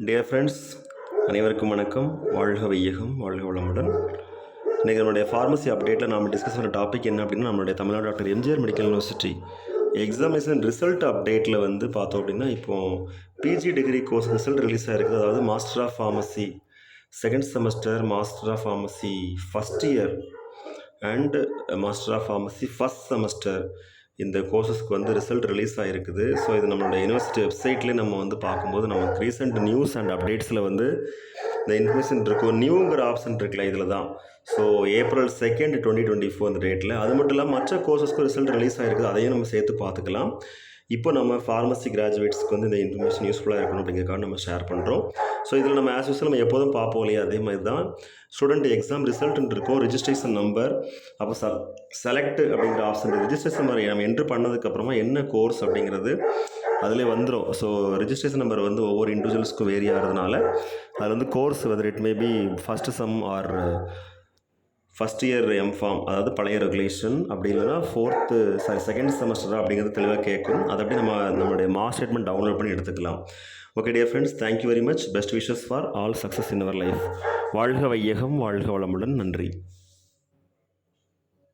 Dear friends, அனைவருக்கும் வணக்கம். வாழ்க வையகம், வாழ்க வளமுடன். இன்றைக்கி நம்மளுடைய ஃபார்மசி அப்டேட்டில் நாம் டிஸ்கஸ் பண்ண டாபிக் என்ன அப்படின்னா, நம்மளுடைய Tamil Nadu doctor MGR medical university examination result அப்டேட்டில் வந்து பார்த்தோம் அப்படின்னா, இப்போது PG degree course result release ஆகிருக்குது. அதாவது master of pharmacy second semester, master of pharmacy first year and master of pharmacy first semester இந்த கோர்சஸ்க்கு வந்து ரிசல்ட் ரிலீஸ் ஆகிருக்குது. ஸோ இது நம்மளோட யூனிவர்சிட்டி வெப்சைட்லேயே நம்ம வந்து பார்க்கும்போது நமக்கு ரீசெண்ட் நியூஸ் அண்ட் அப்டேட்ஸில் வந்து இந்த இன்ஃபர்மேஷன் இருக்கும். நியூங்கிற ஆப்ஷன் இருக்குல்ல, இதில் தான். ஸோ April 2, 2024 அந்த டேட்டில். அது மட்டும் இல்லாமல் மற்ற கோர்சஸ்க்கு ரிசல்ட் ரிலீஸ் ஆகிருக்குது, அதையும் நம்ம சேர்த்து பார்த்துக்கலாம். இப்போ நம்ம ஃபார்மசி கிராஜுவேட்ஸ்க்கு வந்து இந்த இன்ஃபர்மேஷன் யூஸ்ஃபுல்லாக இருக்கணும் அப்படிங்கிறக்காக நம்ம ஷேர் பண்ணுறோம். ஸோ இதில் நம்ம ஆஸ் யூஸ்வல் நம்ம எப்போதும் பார்ப்போம் இல்லையா, அதே மாதிரி தான் ஸ்டூடெண்ட் எக்ஸாம் ரிசல்ட்னு இருக்கும், ரிஜிஸ்ட்ரேஷன் நம்பர், அப்போ செலக்ட் அப்படிங்கிற ஆப்ஷன். ரிஜிஸ்ட்ரேஷன் நம்பர் நம்ம என்ட்ரு பண்ணதுக்கப்புறமா என்ன கோர்ஸ் அப்படிங்கிறது அதிலே வந்துடும். ஸோ ரிஜிஸ்ட்ரேஷன் நம்பர் வந்து ஒவ்வொரு இண்டிவிஜுவல்ஸ்க்கும் வேரி ஆகிறதுனால அதில் வந்து course whether it may be first sem or first year M Pharm, அதாவது பழைய ரெகுலேஷன், அப்படி இல்லைனா செகண்ட் செமஸ்டரா அப்படிங்கிறது தெளிவாக கேட்கும். அதை அப்படி நம்மளுடைய மார்க் ஸ்டேட்மெண்ட் டவுன்லோட் பண்ணி எடுத்துக்கலாம். Okay dear friends, thank you very much. Best wishes for all success in our life. வாழ்க வையகம், வாழ்க வளமுடன். நன்றி.